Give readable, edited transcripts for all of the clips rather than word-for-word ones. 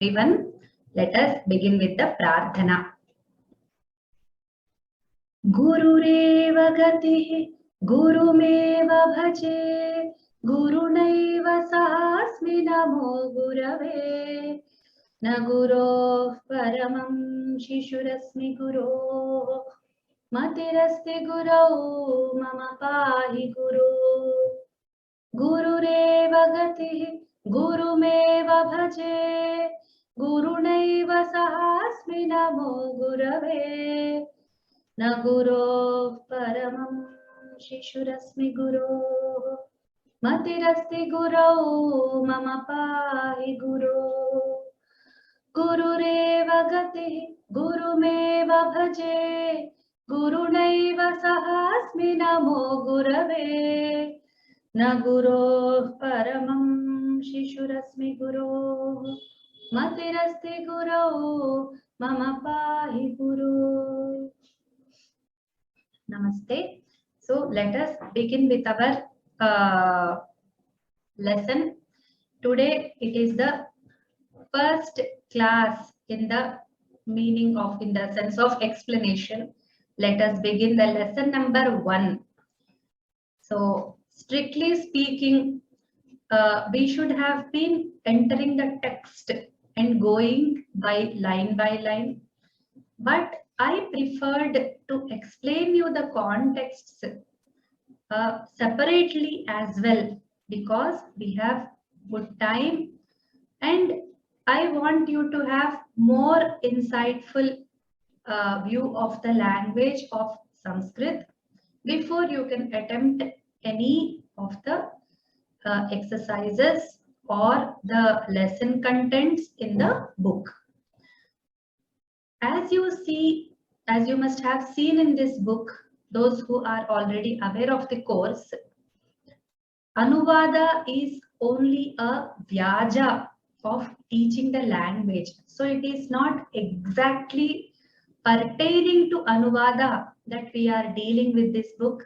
Everyone, let us begin with the Prarthana. Gurureva gatihi gurumeva bhaje gurunaiva sahasmi namo gurave na guroh paramam shishurasmi guroh matirasti gurau mama pahi guru gurureva gatihi gurumeva bhaje gurunaiva sahasmi namo gurave na guroh paramam shishurasmi guroh matirasti gurau mama pahi guru gurureva gatihi gurumeva bhaje gurunaiva sahasmi namo gurave na guroh paramam shishurasmi guroh matirasti gurau mama pahi guru. Namaste. So let us begin with our lesson. Today it is the first class in the meaning of, in the sense of explanation. Let us begin the lesson number 1. So strictly speaking, we should have been entering the text and going by line, but I preferred to explain you the contexts separately as well, because we have good time and I want you to have more insightful view of the language of Sanskrit before you can attempt any of the exercises or the lesson contents in the book. As you must have seen in this book, those who are already aware of the course, Anuvada is only a vyaja of teaching the language. So it is not exactly pertaining to Anuvada that we are dealing with this book.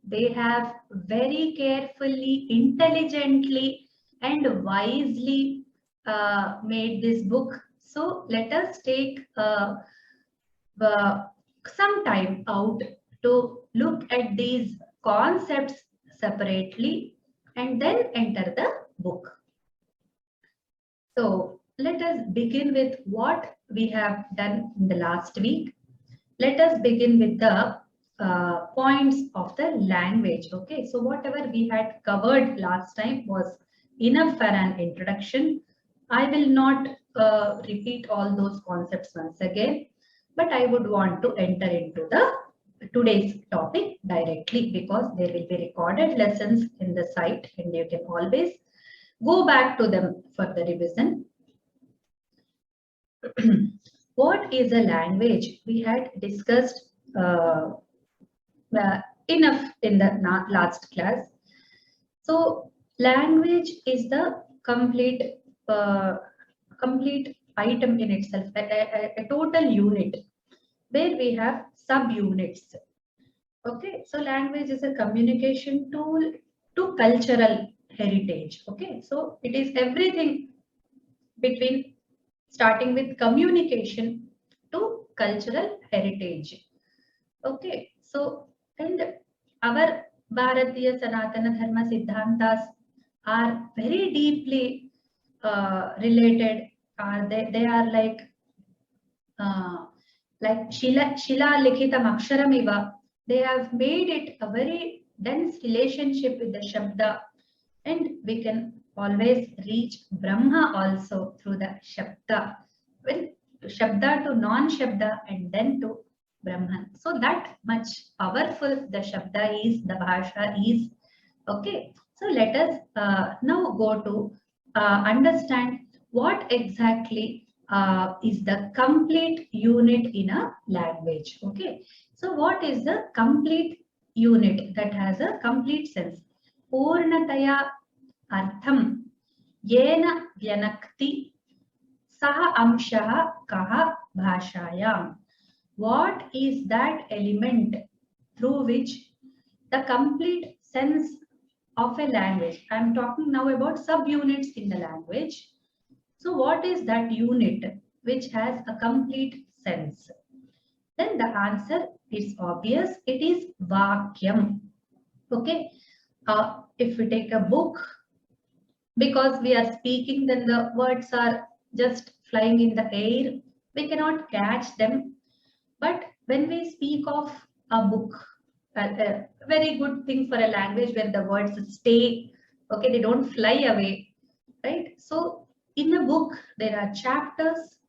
They have very carefully, intelligently and wisely made this book. So let us take some time out to look at these concepts separately and then enter the book. So let us begin with what we have done in the last week. Let us begin with the points of the language. Okay, so whatever we had covered last time was enough for an introduction. I will not repeat all those concepts once again, but I would want to enter into the today's topic directly, because there will be recorded lessons in the site and you can always go back to them for the revision. What is a language? We had discussed enough in the last class. So language is the complete item in itself, a total unit where we have subunits. Okay, so language is a communication tool to cultural heritage. Okay, so it is everything between starting with communication to cultural heritage. Okay, so and our Bharatiya Sanatana Dharma Siddhantas are very deeply related. They are like Shila Likhitam Aksharamiva. They have made it a very dense relationship with the Shabda, and we can always reach Brahma also through the Shabda. Well, Shabda to non-Shabda and then to Brahman. So that much powerful the Shabda is, the Bhasha is. Okay, so let us now go to understand what exactly is the complete unit in a language. Okay, so what is the complete unit that has a complete sense? Purnataya artham yena vyanakti saha amshaha kaha bhashayam. What is that element through which the complete sense of a language? I am talking now about subunits in the language. So what is that unit which has a complete sense? Then the answer is obvious. It is Vakyam. Okay. If we take a book, because we are speaking, then the words are just flying in the air. We cannot catch them. But when we speak of a book, a very good thing for a language where the words stay, okay, they don't fly away, right? So in a book, there are chapters.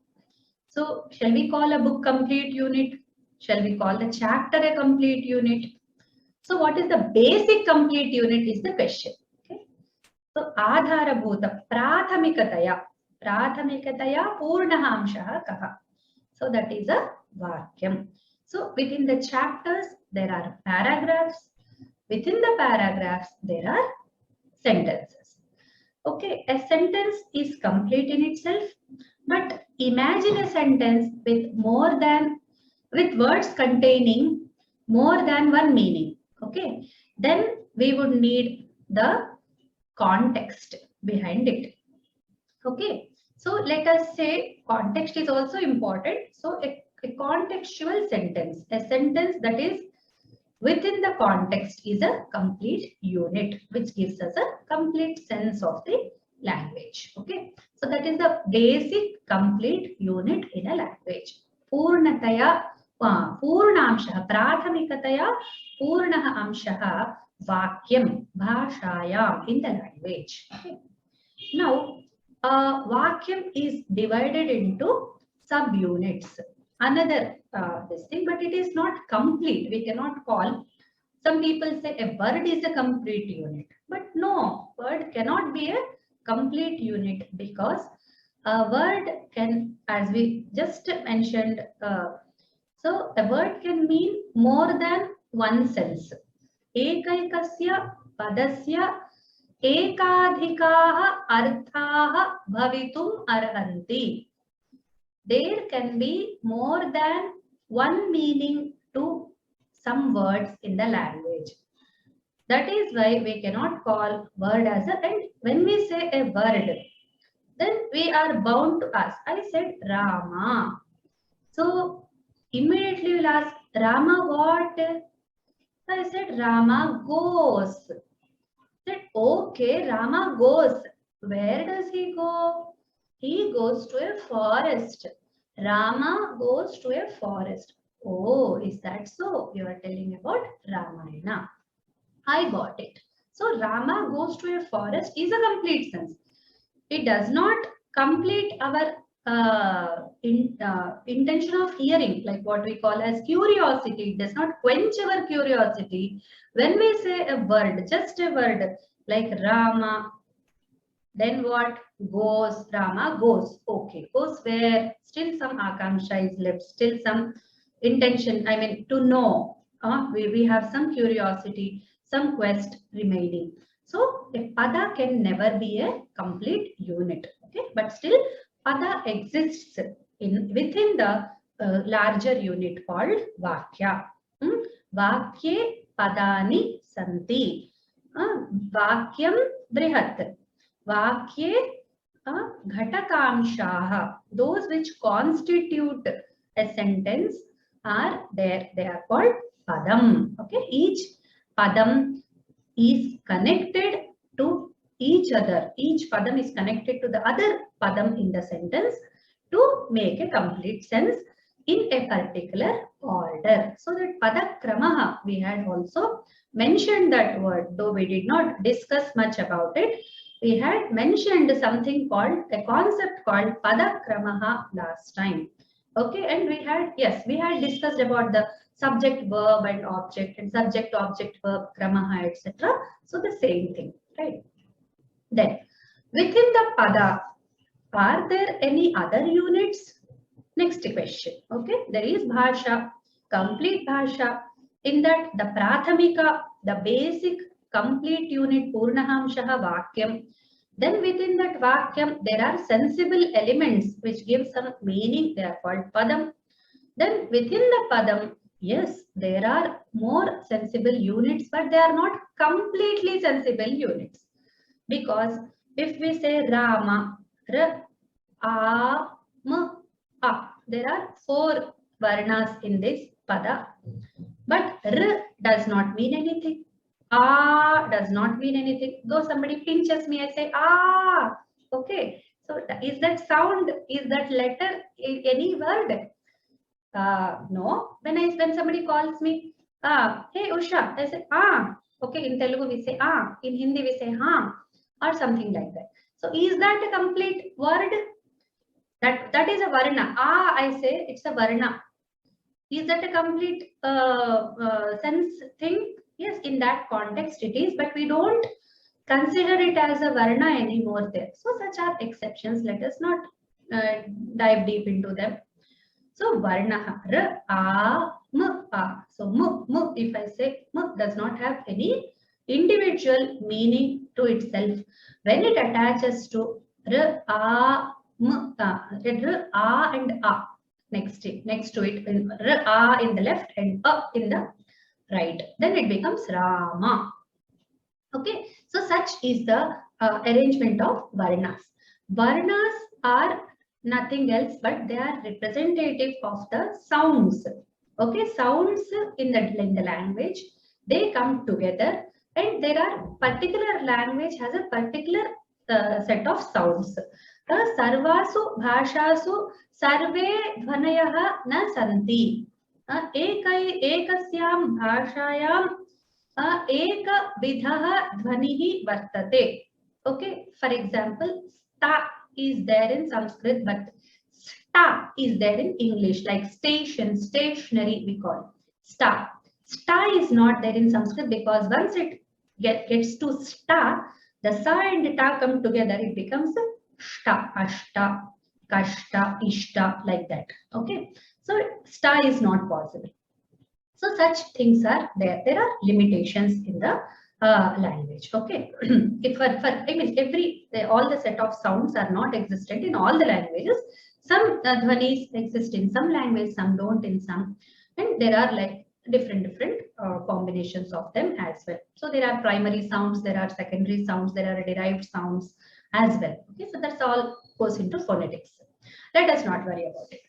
So shall we call a book complete unit? Shall we call the chapter a complete unit? So what is the basic complete unit is the question. Okay. So Adharabhuta Prathamikataya Purnaha Amshaha Kaha. So that is a Vakyam. So within the chapters, there are paragraphs. Within the paragraphs, there are sentences. Okay, a sentence is complete in itself, but imagine a sentence with words containing more than one meaning. Okay, then we would need the context behind it. Okay, so let us say context is also important. So a contextual sentence, a sentence that is within the context, is a complete unit which gives us a complete sense of the language. Okay, so that is the basic complete unit in a language. Purnataya Purnamshaha Prathamikataya Purnaha Amshaha Vakyam Bhashayam in the language. Okay. Now Vakyam is divided into subunits. Another this thing, but it is not complete. We cannot call. Some people say a word is a complete unit, but no, word cannot be a complete unit, because a word can, as we just mentioned, so a word can mean more than one sense. Ekaikasya padasya ekadhikaah arthaah bhavitum arhanti. There can be more than one meaning to some words in the language. That is why we cannot call word as a, and when we say a word, then we are bound to ask. I said Rama. So immediately we'll ask, Rama what? I said Rama goes. I said, okay, Rama goes. Where does he go? He goes to a forest. Rama goes to a forest. Oh, is that so? You are telling about Ramayana. I got it. So Rama goes to a forest is a complete sense. It does not complete our intention of hearing, like what we call as curiosity. It does not quench our curiosity. When we say a word, just a word like Rama, then what? Goes, Rama goes. Okay, goes where? Still some akanksha is left, still some intention, I mean to know. We have some curiosity, some quest remaining. So a pada can never be a complete unit. Okay, but still pada exists within the larger unit called Vakya. Vakye padani santi. Vakyam brihat. Vakye ghatakamshaha. Those which constitute a sentence are there. They are called padam. Okay, each padam is connected to each other. Each padam is connected to the other padam in the sentence to make a complete sense in a particular order. So that padakramaha, we had also mentioned that word, though we did not discuss much about it. We had mentioned something called, a concept called padakramaha last time. Okay, and we had discussed about the subject, verb and object, and subject, object, verb, kramaha, etc. So the same thing, right? Then within the pada, are there any other units? Next question. Okay, there is bhasha, complete bhasha. In that, the prathamika, the basic complete unit, purnahamshaha vakyam. Then within that vakyam, there are sensible elements which give some meaning. They are called padam. Then within the padam, yes, there are more sensible units, but they are not completely sensible units. Because if we say Rama, a, m, a. There are 4 varnas in this pada, but r does not mean anything. A does not mean anything. Though somebody pinches me, I say ah. Okay. So is that sound? Is that letter any word? No. When somebody calls me, hey Usha, I say ah. Okay. In Telugu we say ah. In Hindi we say ha, or something like that. So is that a complete word? That is a varna. Ah, I say it's a varna. Is that a complete sense thing? Yes, in that context it is, but we don't consider it as a varna anymore there. So such are exceptions. Let us not dive deep into them. So varna r, a, m, a. So m, if I say m does not have any individual meaning to itself. When it attaches to r, a, m, r, a and a next to it, r, a in the left and a in the right, then it becomes Rama. Okay, so such is the arrangement of varnas. Varnas are nothing else but they are representative of the sounds. Okay, sounds in the language, they come together, and there are particular language has a particular set of sounds. Sarvasu bhashasu sarve dhvanayah na santi. Ekasyam bhashayam एक विधः ध्वनिः वर्तते. Okay, for example, sta is there in Sanskrit, but sta is there in English, like station, stationary we call sta. Sta is not there in Sanskrit because once it gets to sta, the sa and ta come together, it becomes shta, ashta, kashta, ishta, like that. Okay, so sta is not possible. So such things are there. There are limitations in the language. Okay, if all the set of sounds are not existent in all the languages. Some dhvanis exist in some languages, some don't in some, and there are like different combinations of them as well. So there are primary sounds, there are secondary sounds, there are derived sounds as well. Okay, so that's all goes into phonetics. Let us not worry about it.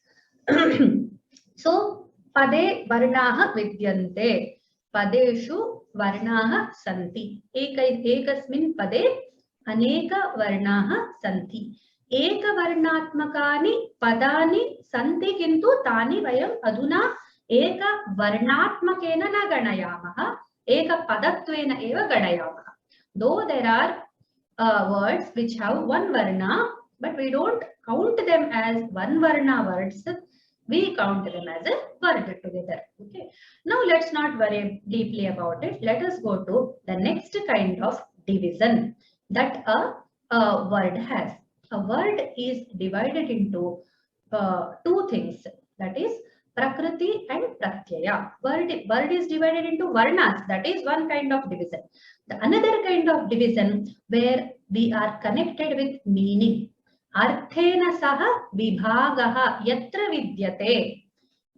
So pade varnaah vidyante. Padeshu varnaah santi. Ekasmin pade aneka varnaah santi. Eka varnatmakani padani santi kintu tani vayam aduna eka varnatmakena na ganayamaha. Eka padatvena eva ganayamaha. Though there are words which have one varna, but we don't count them as one varna words. We count them as a word together. Okay. Now let's not worry deeply about it. Let us go to the next kind of division that a word has. A word is divided into two things, that is prakriti and pratyaya. Word is divided into varnas, that is one kind of division. The another kind of division where we are connected with meaning. Arthena saha vibhagaha yatra vidyate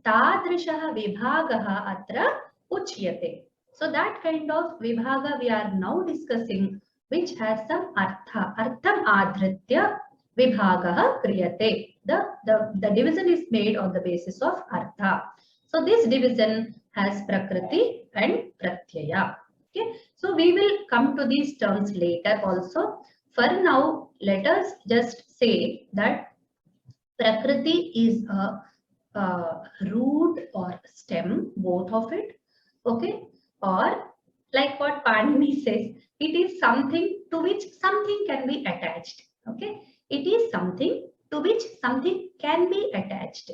tadrishaha vibhagaha atra uchyate. So that kind of vibhaga we are now discussing, which has some artha. Artham adhritya vibhagaha kriyate. The division is made on the basis of artha. So this division has prakriti and pratyaya. Okay. So we will come to these terms later also. For now, let us just say that prakriti is a root or stem, both of it. Okay, or like what Panini says, it is something to which something can be attached. Okay, it is something to which something can be attached.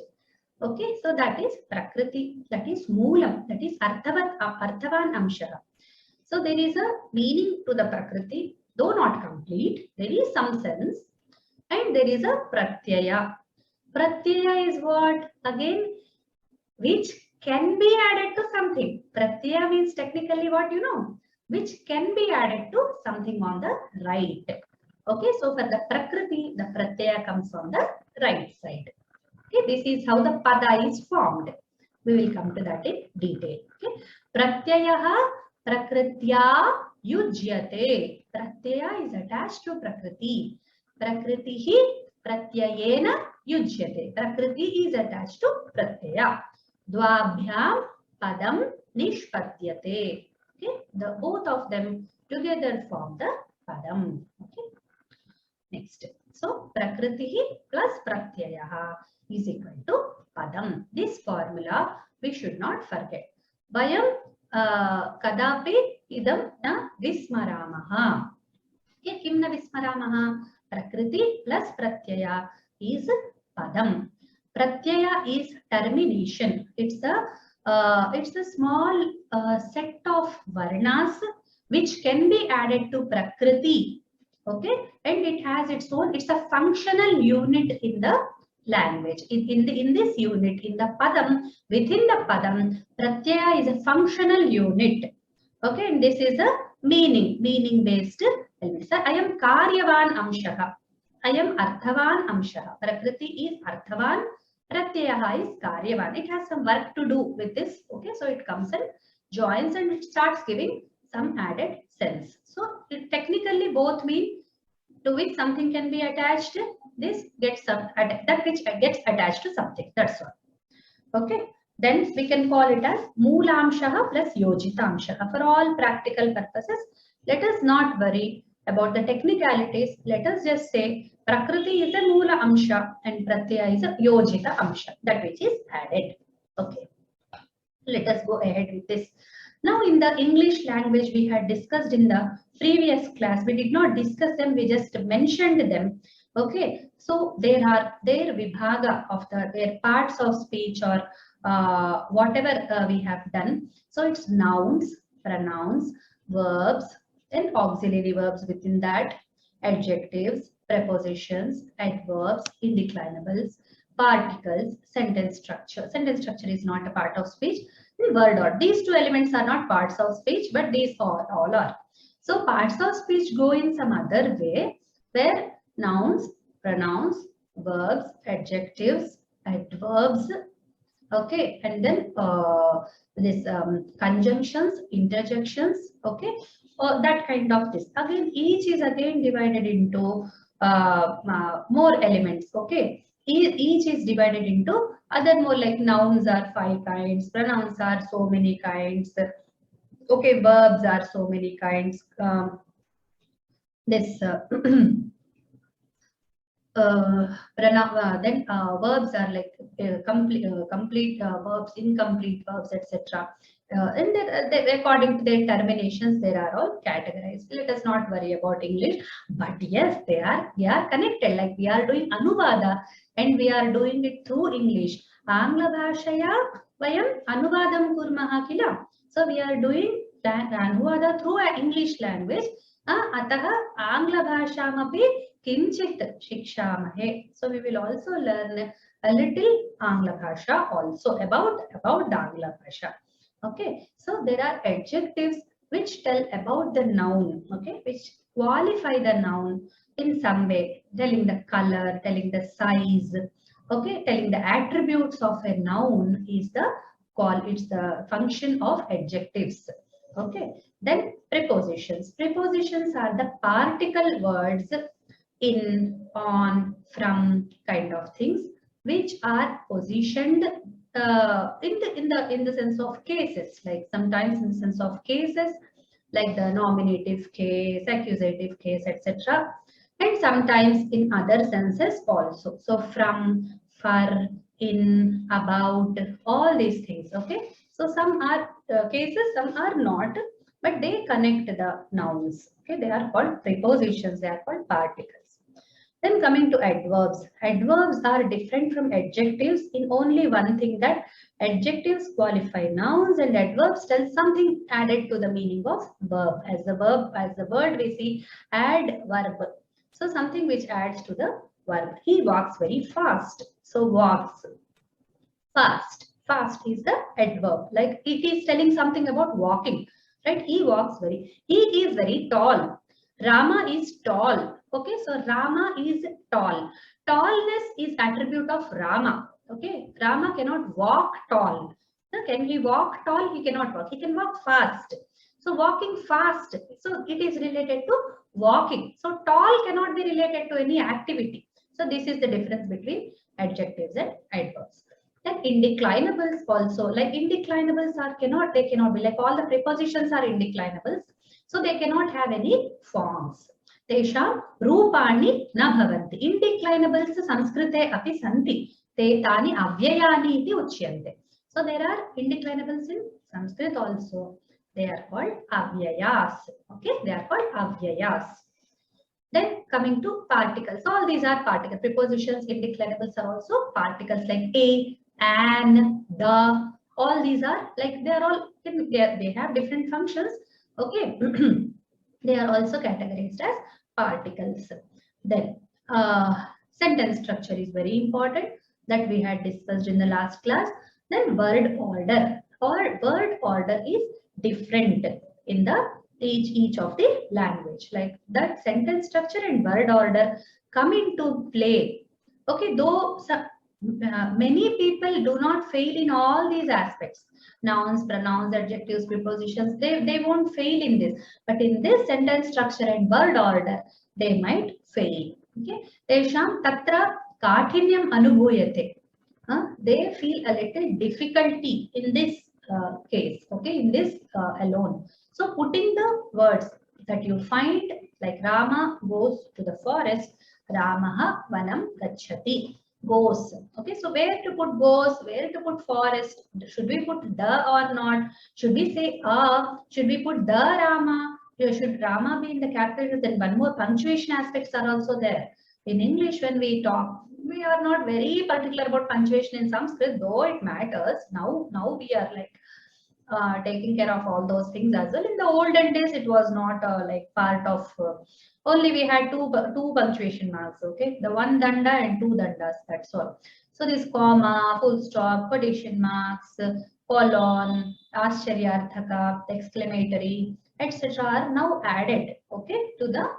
Okay, so that is prakriti, that is moolam, that is arthavan amshaha. So there is a meaning to the prakriti, though not complete. There is some sense, and there is a pratyaya. Pratyaya is what? Again, which can be added to something. Pratyaya means technically what you know, which can be added to something on the right. Okay, so for the prakriti, the pratyaya comes on the right side. Okay, this is how the pada is formed. We will come to that in detail. Okay, pratyayaha prakritya yujyate. Pratyaya is attached to prakriti. Prakritihi pratyayena yujyate. Prakriti is attached to pratyaya. Dvabhyam padam nishpatyate. Okay, the both of them together form the padam. Okay, next. So prakriti plus pratyaya is equal to padam. This formula we should not forget. Vayam kadapi idam na vismaramaha. Okay, kim na vismaramaha? Prakriti plus pratyaya is padam. Pratyaya is termination. It's a small set of varnas which can be added to prakriti. Okay, and it has its own. It's a functional unit in the language. In this unit, in the padam, within the padam, pratyaya is a functional unit. Okay, and this is a meaning based element. So I am karyavan amshaha. I am arthavan amshaha. Prakriti is arthavan. Pratyaya is karyavan. It has some work to do with this. Okay, so it comes and joins and it starts giving some added sense. So it technically both mean to which something can be attached. This gets that which gets attached to something. That's all. Okay. Then we can call it as moolamshaha plus yojitamshaha. For all practical purposes, let us not worry about the technicalities. Let us just say prakriti is a moola amsha and pratyaya is a yojita amsha, that which is added. Okay. Let us go ahead with this. Now in the English language we had discussed in the previous class, we did not discuss them, we just mentioned them. Okay, so there are their vibhaga of their parts of speech or whatever we have done. So it's nouns, pronouns, verbs, and auxiliary verbs within that, adjectives, prepositions, adverbs, indeclinables, particles, sentence structure. Sentence structure is not a part of speech. Word order. These two elements are not parts of speech, but these all are. So parts of speech go in some other way, where nouns, pronouns, verbs, adjectives, adverbs, okay, and then this conjunctions, interjections, okay, that kind of this. Again, each is again divided into more elements, okay. Each is divided into other more, like nouns are 5 kinds, pronouns are so many kinds, okay, verbs are so many kinds. This then verbs are like complete verbs, incomplete verbs, etc. And according to their terminations, there are all categorized. Let us not worry about English, but yes, they are connected. Like we are doing Anuvada and we are doing it through English. Angla bhashaya vayam anuvadam kurmaha kila. So we are doing Anuvada through an English language. Ataha Angla bhashamapi kinchit shikshamahe. So we will also learn a little Angla bhasha also about the Angla bhasha. Okay, so there are adjectives which tell about the noun, okay, which qualify the noun in some way, telling the color, telling the size, okay, telling the attributes of a noun is it's the function of adjectives. Okay, then prepositions. Prepositions are the particle words in, on, from kind of things which are positioned in the sense of cases, like sometimes in the sense of cases like the nominative case, accusative case, etc. And sometimes in other senses also. So from, for, in, about, all these things. Okay, so some are cases, some are not, but they connect the nouns. Okay, they are called prepositions, they are called particles. Then coming to adverbs. Adverbs are different from adjectives in only one thing, that adjectives qualify nouns and adverbs tell something added to the meaning of verb. As the word we see adverb. So something which adds to the verb. He walks very fast. So walks, fast. Fast is the adverb. Like it is telling something about walking. Right? He is very tall. Rama is tall. Okay, so Rama is tall. Tallness is attribute of Rama. Okay, Rama cannot walk tall. Can he walk tall? He cannot walk. He can walk fast. So walking fast. So it is related to walking. So tall cannot be related to any activity. So this is the difference between adjectives and adverbs. Then indeclinables also, like indeclinables cannot be, like all the prepositions are indeclinables, so they cannot have any forms. Tesham rupani na bhavanti. Indeclinables Sanskrite api santi. Te tani avyayani iti uchyante. So there are indeclinables in Sanskrit also. They are called avyayas. Okay, they are called avyayas. Then coming to particles, all these are particle prepositions. Indeclinables are also particles like a, an, the. All these are like they are all they have different functions. Okay, they are also categorized as particles. Then sentence structure is very important, that we had discussed in the last class. Then word order or word order is different in the each of the language, like that sentence structure and word order come into play. Okay, though many people do not fail in all these aspects, nouns, pronouns, adjectives, prepositions, they won't fail in this, but in this sentence structure and word order they might fail. Okay, tesham tatra kathinyam anubhuyate. They feel a little difficulty in this case, okay, in this alone. So putting the words that you find, like Rama goes to the forest, Ramaha vanam gacchati, goes. Okay, so where to put goes, where to put forest? Should we put the or not? Should we say should we put the Rama? Should Rama be in the capital? Then one more punctuation aspects are also there. In English, when we talk, we are not very particular about punctuation. In Sanskrit, though it matters. Now we are like taking care of all those things as well. In the olden days, it was not like part of. Only we had two punctuation marks. Okay, the one danda and two dandas. That's all. So this comma, full stop, quotation marks, colon, ascharyaarthaka, exclamatory, etc. are now added. Okay, to the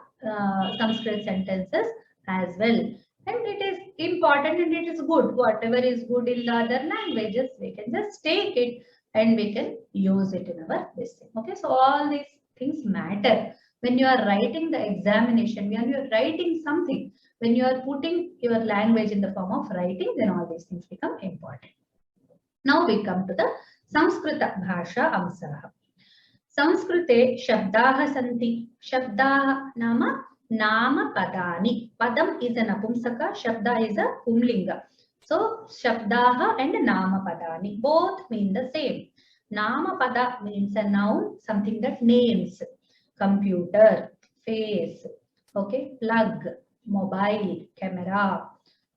Sanskrit sentences as well. And it is important and it is good. Whatever is good in the other languages, we can just take it and we can use it in our this thing. Okay, so all these things matter when you are writing the examination, when you are writing something, when you are putting your language in the form of writing, then all these things become important. Now we come to the Samskrita Bhasha Amsaha. Samskrite Shabdaha Santi. Shabdaha Nama Nama Padani. Padam is a Napumsaka, Shabda is a Pumlinga. So Shabdaha and Nama Padani both mean the same. Nama Pada means a noun, something that names. Computer, face, okay, plug, mobile, camera,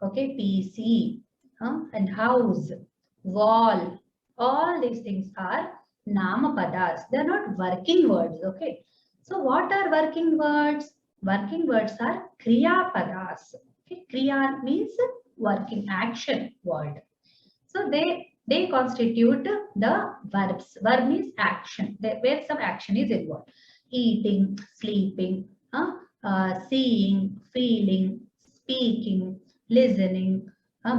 okay, PC, and house, wall. All these things are Nama Padas. They are not working words, okay. So what are working words? Working words are Kriya Padas. Okay, Kriya means working action word. So they constitute the verbs. Verb means action, where some action is involved. Eating, sleeping, seeing, feeling, speaking, listening,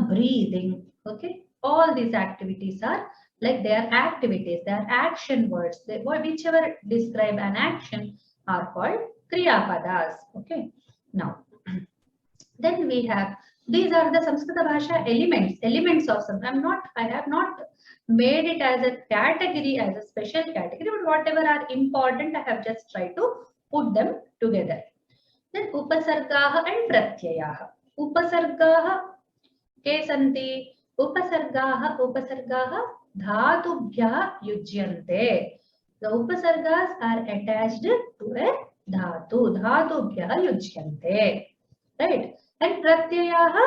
breathing. Okay, all these activities are like they are activities. They are action words. Whichever describe an action are called Kriya Padas. Okay, now then we have. These are the Samskrita Bhasha elements of some. I have not made it as a category, as a special category, but whatever are important, I have just tried to put them together. Then Upasargaha and Pratyayaha. Upasargaha ke santi. Upasargaha dhatubhyaha yujyante. The upasargas are attached to a dhatu. Dhatubhyaha yujyante. Right? And pratyayaha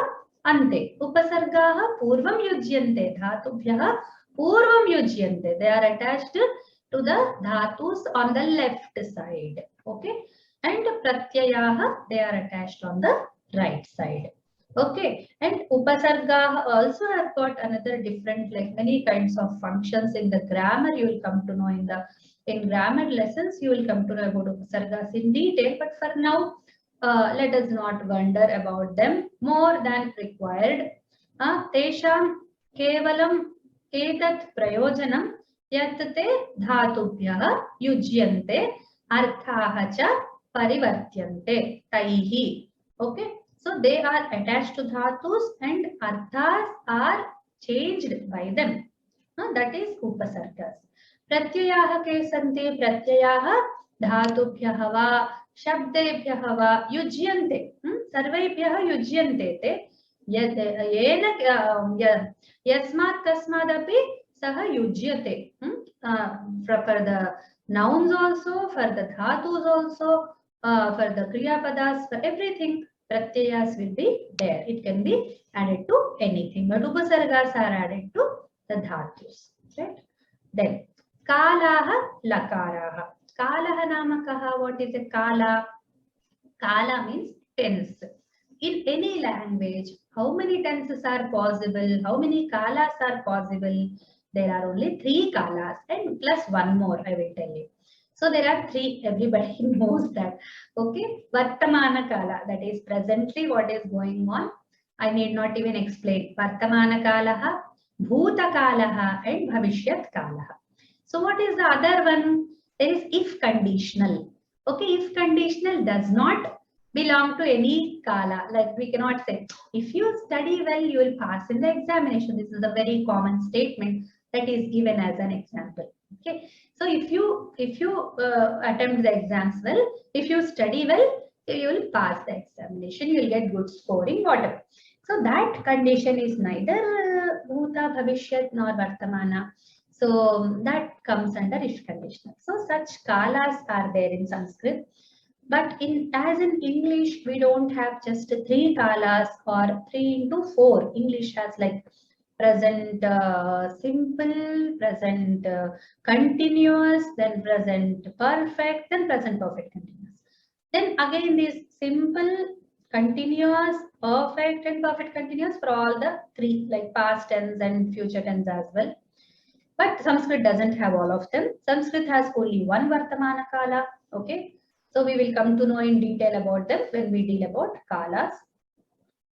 ante. Upasargaha purvam yujyante. Dhatubhyaha purvam yujyante. They are attached to the dhatus on the left side. Okay. And pratyayaha, they are attached on the right side. Okay. And upasargaha also have got another different, like many kinds of functions in the grammar. You will come to know in grammar lessons, you will come to know about upasargas in detail. But for now, let us not wonder about them more than required. Tesham kevalam etat prayojanam yatte dhatubhyah yujyante arthaha cha parivartyante taihi. Okay, So they are attached to dhatus and arthas are changed by them. That is upasargas. Pratyayah ke santi pratyayah dhatubhyah va shabdebhyah va yujyante. Sarvebhyah yujyante te yena yasmat kasmadapi saha yujyate. For the nouns also, for the dhatus also, for the kriya padas, for everything, pratyayas will be there. It can be added to anything, but upasargas are added to the dhatus, right? Then kalaha lakaraha. Kalaha namakaha. What is a kala? Kala means tense. In any language, how many tenses are possible? How many kalas are possible? There are only 3 kalas and plus one more, I will tell you. So there are 3, everybody knows that. Okay, Vartamana kala, that is presently what is going on. I need not even explain. Vartamana kalaha, Bhuta kalaha and Bhavishyat kalaha. So what is the other one? There is if conditional. Okay, if conditional does not belong to any kala. Like we cannot say, if you study well, you will pass in the examination. This is a very common statement that is given as an example. Okay, so if you attempt the exams well, if you study well, you will pass the examination. You will get good scoring, whatever. So that condition is neither bhuta, bhavishyat nor vartamana. So that comes under if conditional. So such kalas are there in Sanskrit. But as in English, we don't have just 3 kalas or 3 into 4. English has like present simple, present continuous, then present perfect, then present perfect continuous. Then again these simple, continuous, perfect and perfect continuous for all the 3, like past tense and future tense as well. But Sanskrit doesn't have all of them. Sanskrit has only one Vartamana kala. Okay. So we will come to know in detail about them when we deal about kalas.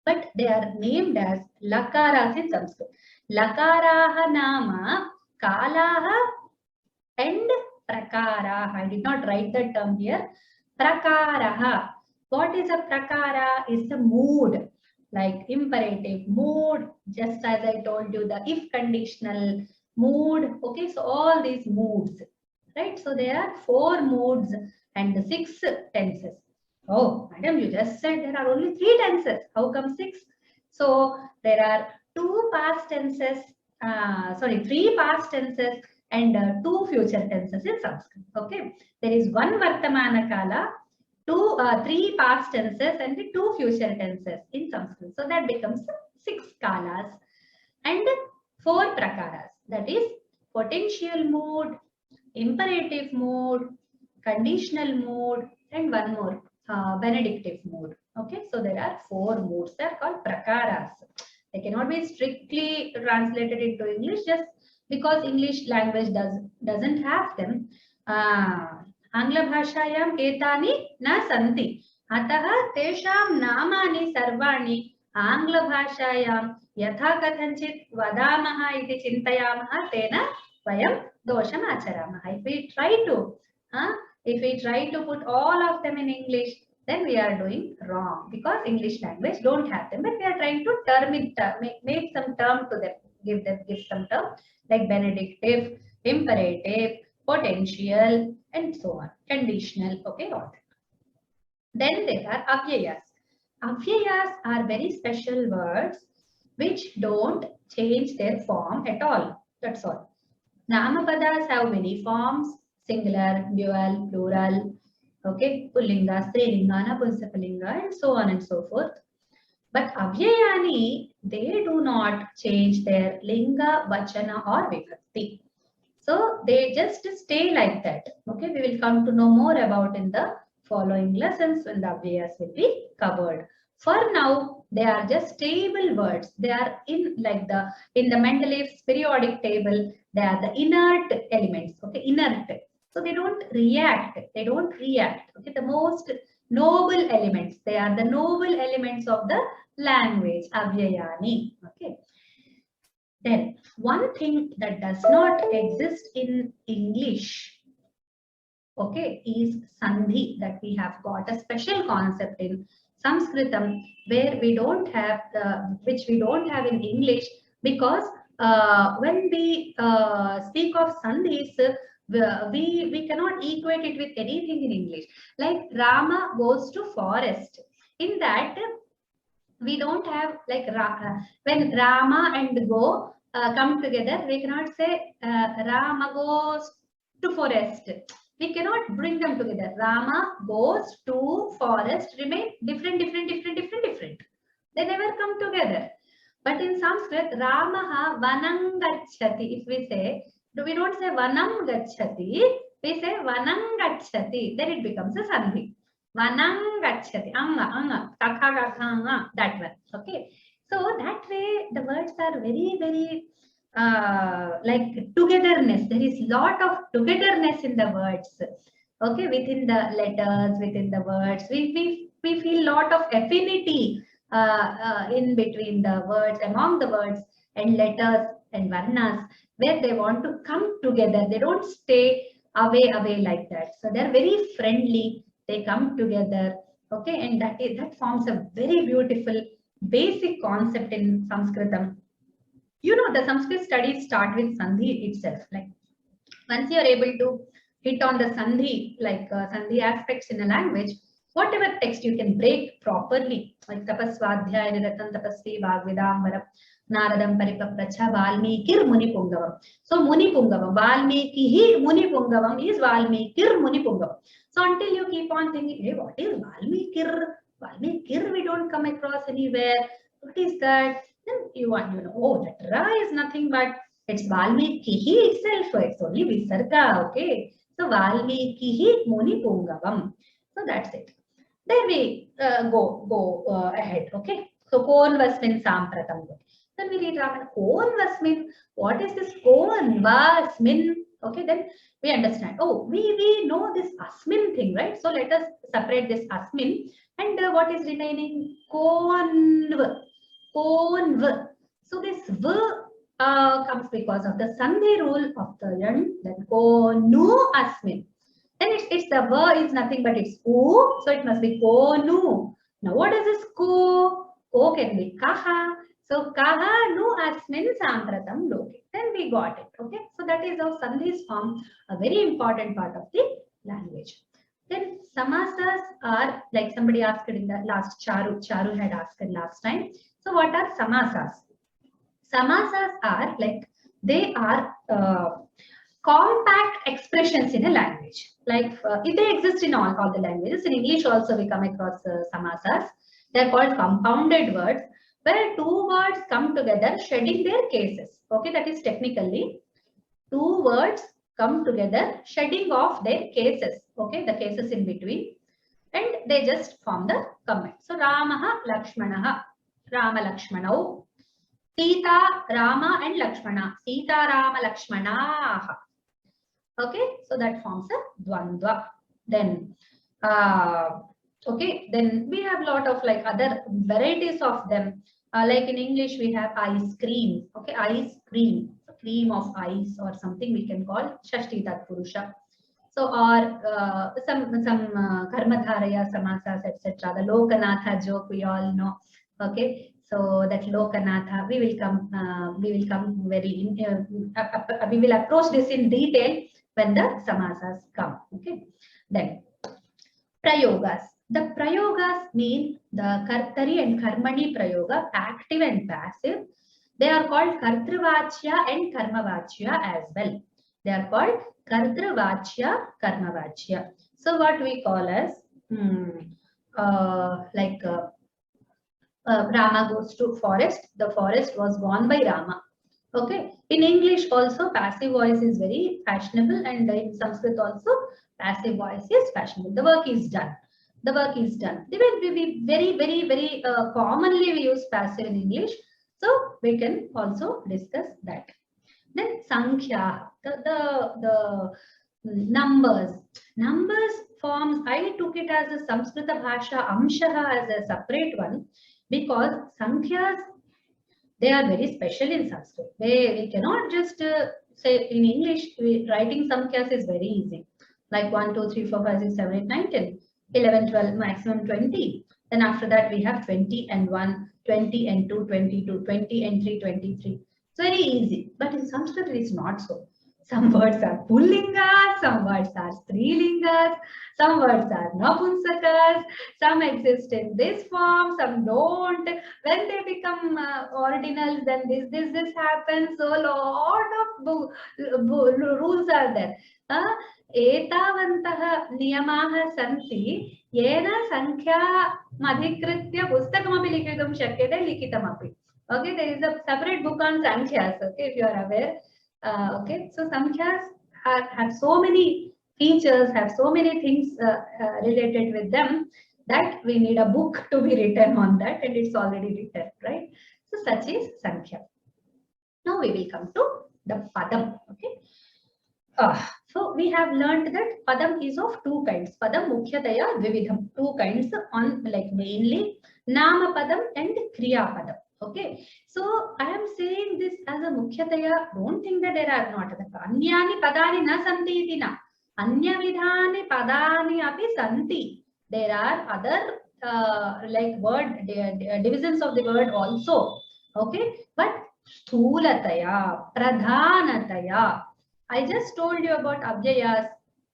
But they are named as lakaras in Sanskrit. Lakaraha nama kalaha and prakaraha. I did not write the term here. Prakaraha. What is a prakara? Is a mood, like imperative mood, just as I told you, the if conditional mood. Okay, so all these moods, right? So there are 4 moods and 6 tenses. Oh, madam, you just said there are only 3 tenses. How come 6? So there are 2 past tenses, 3 past tenses and 2 future tenses in Sanskrit. Okay, there is 1 Vartamana kala, 3 past tenses and 2 future tenses in Sanskrit. So that becomes 6 kalas and 4 prakaras. That is potential mood, imperative mood, conditional mood, and one more benedictive mood. Okay, so there are 4 moods. They are called prakaras. They cannot be strictly translated into English just because English language doesn't have them. Angla bhashayam etani na santi. Ataha tesham namani sarvani Angla bhashayam yatha kathanchit vadamaha iti chintayamaha tena vayam dosham acharamaha. If we try to put all of them in English, then we are doing wrong because English language don't have them. But we are trying to term it, make some term to them, give some term like benedictive, imperative, potential, and so on. Conditional, okay, all that. Then there are avyayas. Avyayas are very special words which don't change their form at all. That's all. Namapadas have many forms: singular, dual, plural, okay, pullinga, strilinga, napumsakalinga, and so on and so forth. But avyayani, they do not change their linga, vachana or vibhakti. So they just stay like that. Okay, we will come to know more about in the following lessons when the avyayas will be covered. For now, they are just stable words. They are in the Mendeleev's periodic table. They are the inert elements. Okay, inert. So they don't react. They don't react. Okay, the most noble elements. They are the noble elements of the language. Avyayani. Okay. Then one thing that does not exist in English, okay, is sandhi, that we have got a special concept in Sanskritam, where we don't have which we don't have in English, because when we speak of sandhis, we cannot equate it with anything in English. Like Rama goes to forest. In that, we don't have like when Rama and go come together, we cannot say Rama goes to forest. We cannot bring them together. Rama goes to forest remain different. They never come together. But in Sanskrit, Ramaha vanam gacchati. If we say, we don't say vanam gacchati, we say vanam gacchati. Then it becomes a sandhi. Vanam gacchati. Anga, kakha, anga, that one. Okay. So that way the words are very like togetherness. There is lot of togetherness in the words. Okay, within the letters, within the words, we feel lot of affinity in between the words, among the words and letters and varnas, where they want to come together. They don't stay away like that. So they're very friendly. They come together. Okay, and that forms a very beautiful basic concept in Sanskritam. You know, the Sanskrit studies start with sandhi itself. Like once you are able to hit on the sandhi, like sandhi aspects in a language, whatever text you can break properly, like tapasvadhyaya niratan tapasvi vagvidambaram naradam paripapracha valmikir munipumgavam. So munipumgavam, valmikihi munipumgavam is valmikir munipumgavam. So until you keep on thinking, hey, what is valmikir? Valmikir we don't come across anywhere. What is that? Then you want to know, oh, that ra is nothing but it's valmikihi itself. So it's only visarga. Okay. So valmikihi munipumgavam. So that's it. Then we go ahead. Okay. So kon vasmin sampratam. Then we read Raman, kon vasmin. What is this kon vasmin? Okay, then we understand. Oh, we know this asmin thing, right? So let us separate this asmin. And what is remaining? Konv. Konv. So this v comes because of the sandhi rule of the yan. Then konu asmin. Then it's the ver is nothing but it's u, so it must be konu. Now what is this ko? Ko can be kaha. So kaha nu asmin sampratam loke. Then we got it. Okay. So that is how sandhis form a very important part of the language. Then samasas are, like somebody asked in the last, Charu had asked last time. So what are samasas? Samasas are like, they are compact expressions in a language. Like they exist in all the languages. In English also we come across samasas. They are called compounded words, where two words come together shedding their cases. Okay, that is technically two words come together shedding off their cases. Okay, the cases in between, and they just form the comment. So Ramaha Lakshmanaha, Rama Lakshmanau. Sita, Rama and Lakshmana. Sita, Rama, Lakshmanaha. Okay, so that forms a dvandva. Then, okay, then we have a lot of like other varieties of them. Like in English, we have ice cream. Okay, ice cream, cream of ice or something we can call Shashti Tat Purusha. So, or some Karmadharaya Samasas, etc. The Lokanatha joke we all know. Okay. So that Lokanatha, we will come very, we will approach this in detail when the samasas come. Okay. Then prayogas. The prayogas mean the kartari and karmani prayoga, active and passive. They are called kartrivachya and karmavachya as well. They are called kartrivachya, karmavachya. So what we call as Rama goes to forest. The forest was gone by Rama. Okay. In English also passive voice is very fashionable, and in Sanskrit also passive voice is fashionable. The work is done. The work is done. They will be very commonly we use passive in English. So we can also discuss that. Then Sankhya, the numbers. Numbers forms, I took it as a Samskrita Bhasha Amshaha as a separate one, because Sankhyas, they are very special in Sanskrit. We cannot just say in English, writing Sankhyas is very easy. Like 1, 2, 3, 4, 5, 6, 7, 8, 9, 10. 11, 12, maximum 20. Then after that we have 20 and 1, 20 and 2, 22, 20 and 3, 23. It's very easy. But in Sanskrit it is not so. Some words are pullingas, some words are strilingas, some words are napunsakas, some exist in this form, some don't. When they become ordinals, then this happens. So lot of rules are there. एतावन्तः नियमाः सन्ति येन संख्याम् अधिकृत्य पुस्तकमपि लिखितुं शक्यते लिखितमपि. Okay, there is a separate book on sankhyas. Okay, if you are aware. Okay, so sankhya's have so many features, have so many things related with them that we need a book to be written on that, and it's already written, right? So such is sankhya. Now we will come to the padam. Okay. So we have learned that padam is of two kinds. Padam mukhyataya dvividham. Two kinds on like mainly nama padam and kriya padam. Okay. So I am saying this as a mukhyataya. Don't think that there are not other. Anyani padani na santi iti na. Anya vidhani padani api santi. There are other like word divisions of the word also. Okay. But sthulataya, pradhanataya. I just told you about avyayas.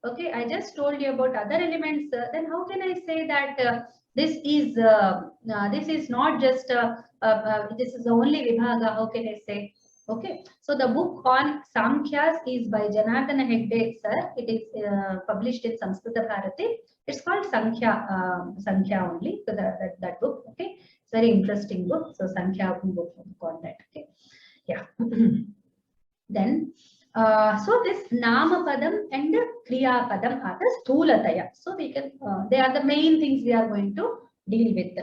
Okay, I just told you about other elements. Then how can I say that this is not just this is the only vibhaga? How can I say? Okay, so the book on Samkhyas is by Janardana Hegde, sir. It is published in Samskrita Bharati. It's called Sankhya only. So that book. Okay, it's very interesting book. So Sankhya book on that. Okay, yeah. Then. So this nama padam and kriya padam are the sthulataya. So we can they are the main things we are going to deal with.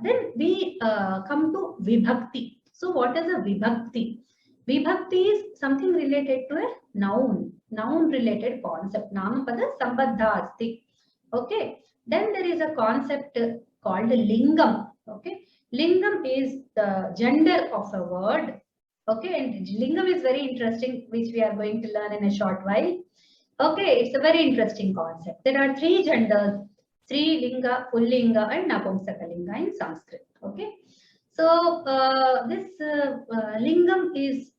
Then we come to vibhakti. So what is a vibhakti? Vibhakti is something related to a noun related concept. Nama pada sambaddha asti. Okay. Then there is a concept called lingam. Okay. Lingam is the gender of a word. Okay, and Lingam is very interesting, which we are going to learn in a short while. Okay, it's a very interesting concept. There are three genders: Strilinga, Pullinga, and Napumsakalinga in Sanskrit. Okay, so this Lingam is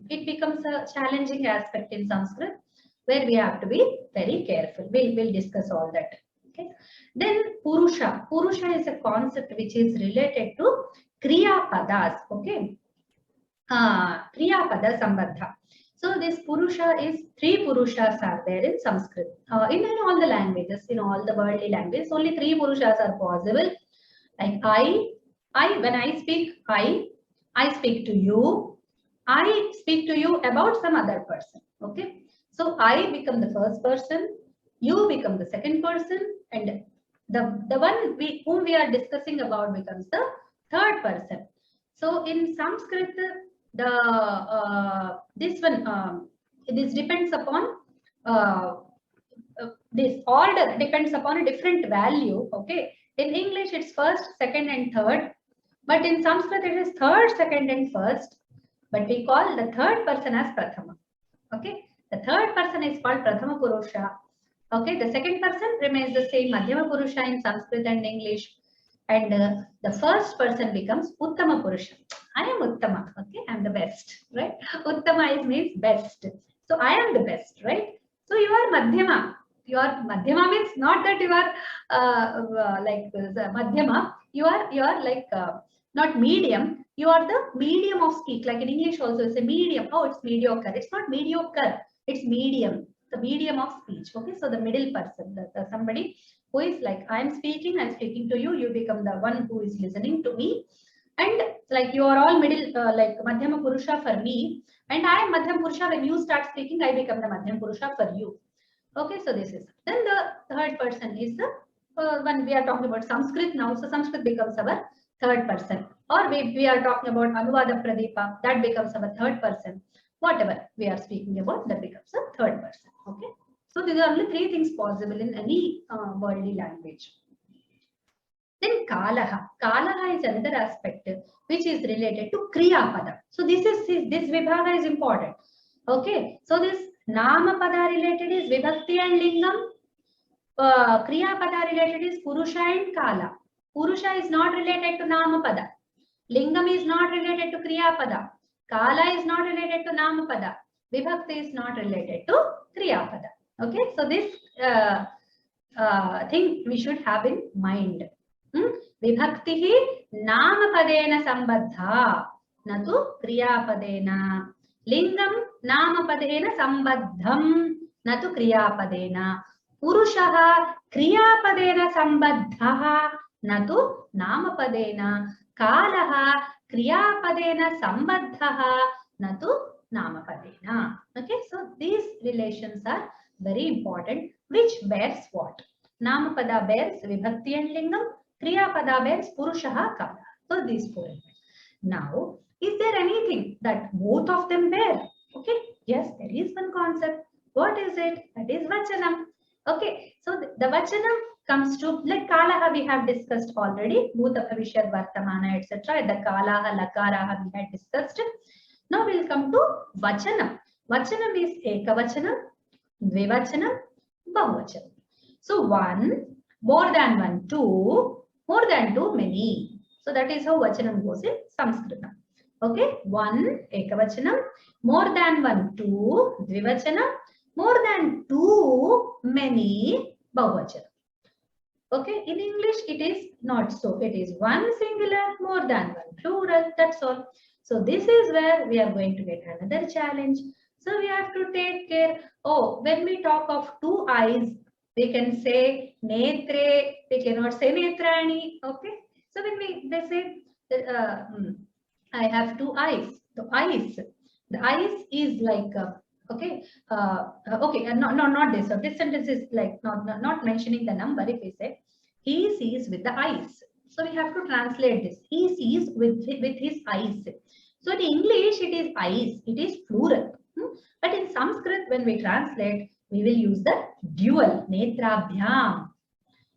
it becomes a challenging aspect in Sanskrit, where we have to be very careful. We'll discuss all that. Okay, then Purusha. Purusha is a concept which is related to Kriya Padas. Okay. Kriya pada sambandha. So this Purusha is three Purushas are there in Sanskrit. In all the languages, in all the worldly languages, only three Purushas are possible. Like when I speak, I speak to you. I speak to you about some other person. Okay. So I become the first person, you become the second person, and the one whom we are discussing about becomes the third person. So in Sanskrit, this depends upon this order depends upon a different value. Okay, in English it's first, second, and third, but in Sanskrit it is third, second, and first. But we call the third person as Prathama. Okay, the third person is called Prathama Purusha. Okay, the second person remains the same, Madhyama Purusha in Sanskrit and English, and the first person becomes Uttama Purusha. I am Uttama. Okay, I am the best, right? Uttama means best. So I am the best, right? So you are Madhyama. You are Madhyama means not that you are like Madhyama. You are like not medium. You are the medium of speech. Like in English also, it's a medium. Oh, it's mediocre. It's not mediocre. It's medium. The medium of speech. Okay, so the middle person, somebody who is like I'm speaking to you. You become the one who is listening to me. And like you are all middle, like Madhyama Purusha for me, and I am Madhyama Purusha. When you start speaking, I become the Madhyama Purusha for you. Okay, so this is. Then the third person is the when we are talking about Sanskrit now. So Sanskrit becomes our third person. Or we are talking about Anuvada Pradepa, that becomes our third person. Whatever we are speaking about, that becomes a third person. Okay, so these are only three things possible in any worldly language. Then Kalaha. Kalaha is another aspect which is related to Kriya Pada. So this Vibhaga is important. Okay. So this Nama Pada related is Vibhakti and Lingam. Kriya Pada related is Purusha and Kala. Purusha is not related to Namapada. Lingam is not related to Kriya Pada. Kala is not related to Namapada. Vibhakti is not related to Kriya Pada. Okay, so this thing we should have in mind. Vibhakti Namapadena Sambadha, natu Kriyapadena. Lingam Namapadena Sambadham, natu Kriyapadena. Purushaha Kriyapadena Sambadhaha, natu Namapadena. Kalaha Kriyapadena Sambadhaha, natu Namapadena. Okay, so these relations are very important. Which bears what? Namapada bears Vibhakti and Lingam. Kriyapada bears Purushaha, Kala. So these four elements. Now, is there anything that both of them bear? Okay, yes, there is one concept. What is it? That is Vachanam. Okay, so the Vachanam comes to, like Kalaha we have discussed already, Bhuta Bhavishya Vartamana etc. The Kalaha, Lakaraha we had discussed. Now we will come to Vachanam. Vachanam is Ekavachanam, Dvivachanam, Bahuvachanam. So one, more than one, two, more than two, many. So that is how Vachanam goes in Sanskrit. Okay, one, Ekavachanam, more than one, two, Dvivachanam, more than two, many, Bahuvachanam. Okay, in English it is not so. It is one singular, more than one plural, that's all. So this is where we are going to get another challenge. So we have to take care. Oh, when we talk of two eyes, we can say netre, we cannot say netrani. Okay, so when they say that, I have two eyes. The eyes is like okay, not this. So this sentence is like not mentioning the number. If we say he sees with the eyes, so we have to translate this. He sees with his eyes. So in English it is eyes. It is plural. But in Sanskrit, when we translate, we will use the dual, netrabhyam.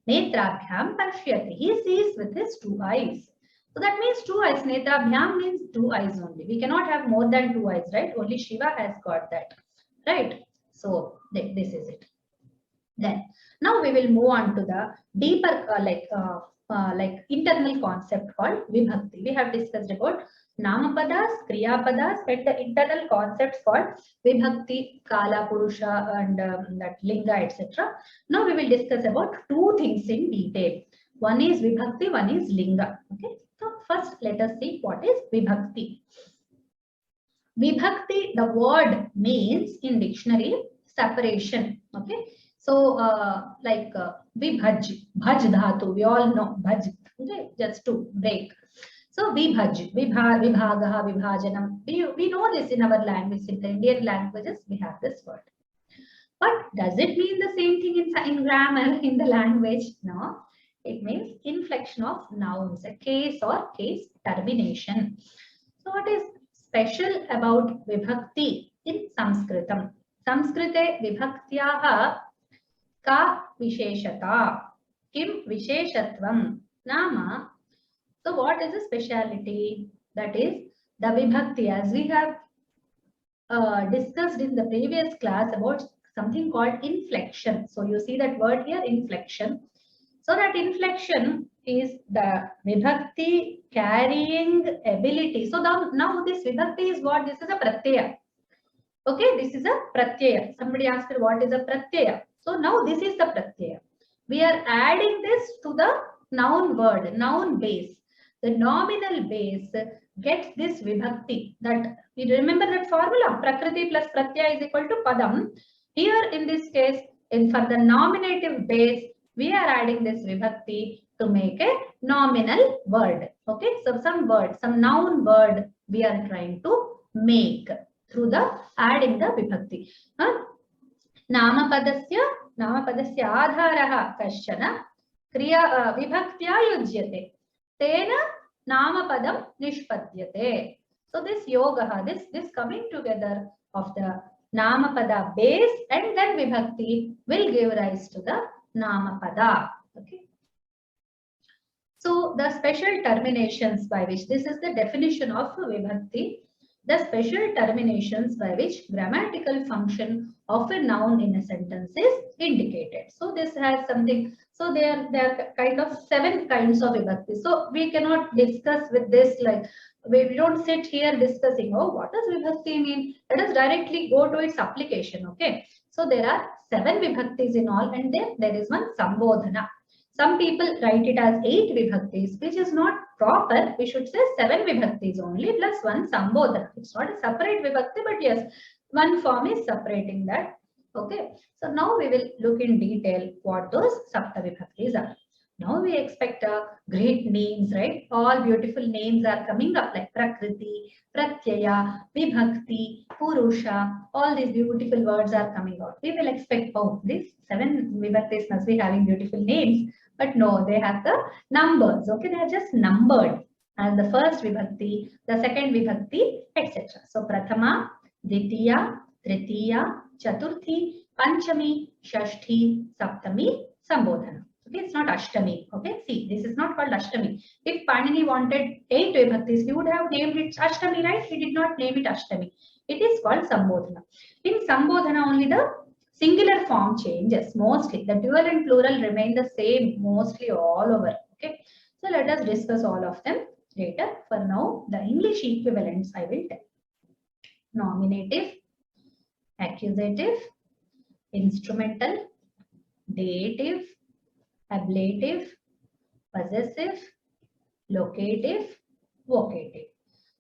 Netrabhyam pashyati. He sees with his two eyes. So that means two eyes. Netrabhyam means two eyes only. We cannot have more than two eyes, right? Only Shiva has got that, right? So this is it. Then now we will move on to the deeper like internal concept called Vibhakti. We have discussed about Namapadas, Kriyapadas, and the internal concepts called Vibhakti, Kala, Purusha, and that Linga, etc. Now we will discuss about two things in detail. One is Vibhakti, one is Linga. Okay. So first, let us see what is Vibhakti. Vibhakti, the word means in dictionary separation. Okay. So vibhaj, bhaj dhatu, we all know bhaj. Okay, just to break. So vibhaj, vibhagaha, vibhajanam. We know this in our language, in the Indian languages, we have this word. But does it mean the same thing in grammar, in the language? No. It means inflection of nouns, a case or case termination. So what is special about Vibhakti in Sanskritam? Sanskrite Vibhaktyaha ka visheshata, kim visheshatvam, nama. So what is the speciality? That is the Vibhakti, as we have discussed in the previous class about something called inflection. So you see that word here, inflection. So that inflection is the Vibhakti carrying ability. So now this Vibhakti is what? This is a pratyaya. Okay, this is a pratyaya. Somebody asked what is a pratyaya. So now this is the pratyaya. We are adding this to the noun word, noun base. The nominal base gets this Vibhakti. That you remember that formula, Prakriti plus pratyaya is equal to Padam. Here in this case, for the nominative base, we are adding this Vibhakti to make a nominal word. Okay, so some word, some noun word we are trying to make through the adding the Vibhakti. Namapadasya adharaha kashchana kriya vibhaktya yujyate. Tena namapadam nishpadyate. So this yoga, this coming together of the namapada base and then Vibhakti will give rise to the namapada. Okay. So the special terminations by which, this is the definition of Vibhakti. the special terminations by which grammatical function of a noun in a sentence is indicated. So this has something. So there are kind of 7 kinds of vibhakti. So we cannot discuss with this, like we don't sit here discussing, oh, what does vibhakti mean? Let us directly go to its application. Okay. So there are 7 vibhaktis in all, and then there is one sambodhana. Some people write it as 8 vibhaktis, which is not proper. We should say 7 vibhaktis only plus one sambodhana. It's not a separate vibhakti, but yes, one form is separating that. Okay. So now we will look in detail what those sapta vibhaktis are. Now we expect great names, right? All beautiful names are coming up like Prakriti, Pratyaya, Vibhakti, Purusha. All these beautiful words are coming out. We will expect, oh, these 7 vibhaktis must be having beautiful names. But no, they have the numbers. Okay, they are just numbered as the first vibhakti, the second vibhakti, etc. So Prathama, Ditiya, Tritiya, Chaturthi, Panchami, Shashti, Saptami, Sambodhana. Okay, it's not Ashtami. Okay, see, this is not called Ashtami. If Panini wanted 8 vibhaktis, he would have named it Ashtami, right? He did not name it Ashtami. It is called Sambodhana. In Sambodhana, only the singular form changes mostly. The dual and plural remain the same mostly all over. Okay, so let us discuss all of them later. For now, the English equivalents I will tell. Nominative, accusative, instrumental, dative, ablative, possessive, locative, vocative.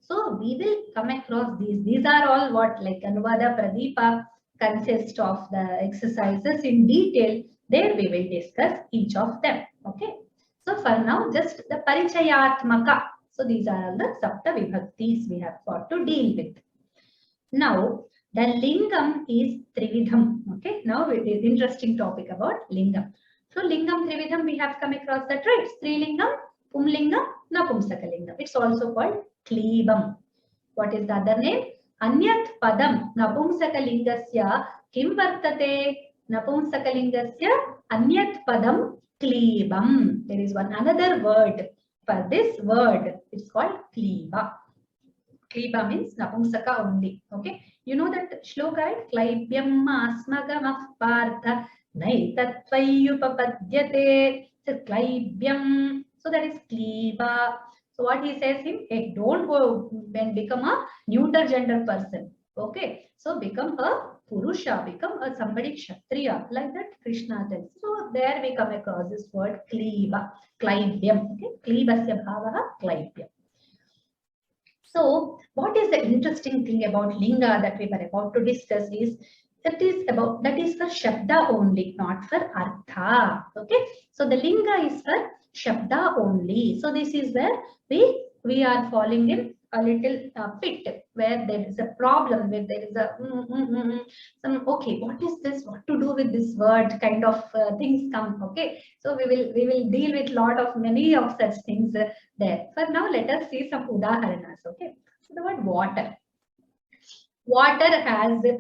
So we will come across these. These are all what, like Anuvada, Pradepa consist of the exercises in detail. There we will discuss each of them. Okay. So for now, just the Parichayatmaka. So these are all the Sapta Vibhaktis we have got to deal with. Now, the Lingam is Trividham. Okay. Now it is interesting topic about Lingam. So Lingam, Trividham, we have come across that, right? Strilingam, Pumlingam, Napumsakalingam. It's also called Klebam. What is the other name? Anyat Padam, Napumsakalingasya, Kim Vartate? Napumsakalingasya, Anyat Padam, Klebam. There is one another word for this word. It's called Kleba. Kleba means Napumsaka only. Okay. You know that shloka, right? Klaibyam asmagamah partha naitatvayupapadyate. So Klaibyam. So that is Kleba. So what he says him, hey, don't go and become a neuter gender person. Okay. So become a Purusha, become a somebody Kshatriya. Like that Krishna tells. So there we come across this word Kleba. Klaibyam. Okay. Klebasya bhavaha Klaibyam. So what is the interesting thing about Linga that we were about to discuss is that is for Shabda only, not for Artha. Okay. So the Linga is for Shabda only. So this is where we are falling in a little pit where there is a problem, where there is a some, okay, what is this? What to do with this word? Kind of things come. Okay. So we will deal with many of such things there. For now, let us see some udaharanas. Okay. So the word water. Water has 3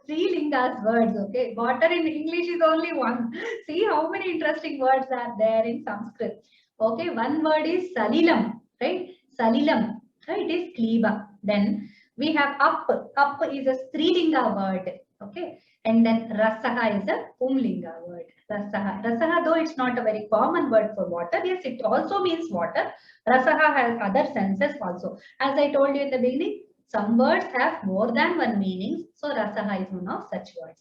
lingas words. Okay. Water in English is only one. See how many interesting words are there in Sanskrit. Okay. One word is salilam. Right. Salilam. It is Kleba. Then we have up. Up is a strilinga word. Okay. And then rasaha is a pumlinga word. Rasaha. Rasaha, though it's not a very common word for water. Yes, it also means water. Rasaha has other senses also. As I told you in the beginning, some words have more than one meaning. So rasaha is one of such words.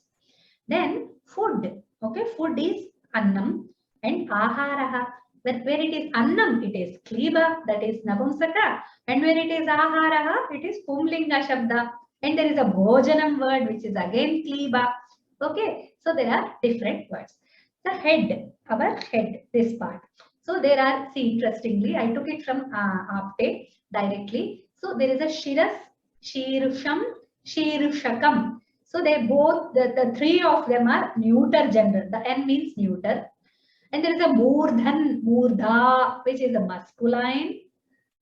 Then food. Okay. Food is annam and aharaha. Where it is annam, it is kleba, that is napumsaka, and where it is aharaha, it is pumlinga shabda, and there is a bhojanam word which is again kleba. Okay, so there are different words. The head, our head, this part. So there are, see, interestingly, I took it from Apte directly. So there is a shiras, shirusham, shirushakam. So they both, the 3 of them are neuter gender. The N means neuter. And there is a murdhan, murdha, which is a masculine.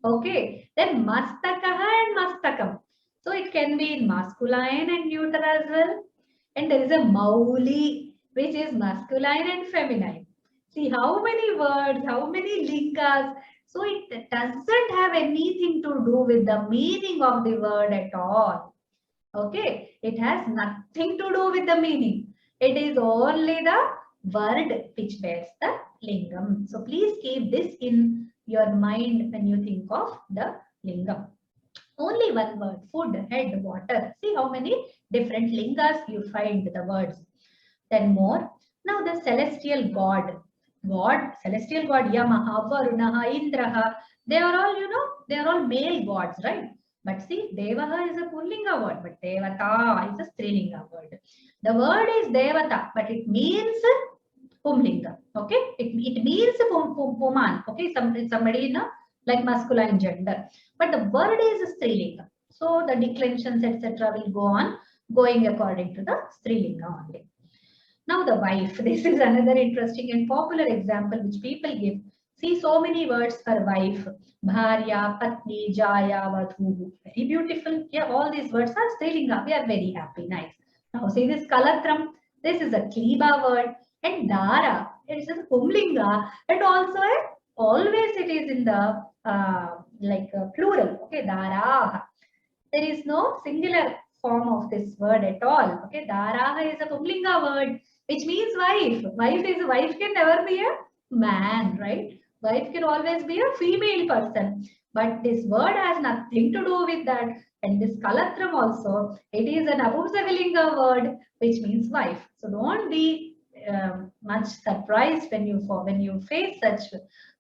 Okay. Then mastakaha and mastakam. So it can be in masculine and neuter as well. And there is a mauli, which is masculine and feminine. See how many words, how many lingas. So it doesn't have anything to do with the meaning of the word at all. Okay, it has nothing to do with the meaning. It is only the word which bears the lingam. So please keep this in your mind when you think of the lingam. Only one word: food, head, water. See how many different lingas you find the words. Then more. Now the celestial god. Celestial god, Yamaha, Varunaha, Indraha. They are all, they are all male gods, right? But see, Devaha is a Pullinga word, but Devata is a Strilinga word. The word is Devata, but it means Pumlinga. Okay, it means woman. Okay, somebody like masculine gender, but the word is Strilinga. So the declensions etc. will go on going according to the Strilinga only. Now the wife. This is another interesting and popular example which people give. See so many words for wife. Bharya, Patni, Jaya, Vadhu. Very beautiful. Yeah, all these words are Strilinga. We are very happy. Nice. Now see this Kalatram. This is a Kliba word. And Dara. It is a Pumlinga. And also always it is in the plural. Okay, Dara. There is no singular form of this word at all. Okay, Daraha is a Pumlinga word, which means wife. Wife can never be a man, right? Wife can always be a female person. But this word has nothing to do with that. And this Kalatram also, it is an Apumsakalinga word, which means wife. So don't be much surprised when you face such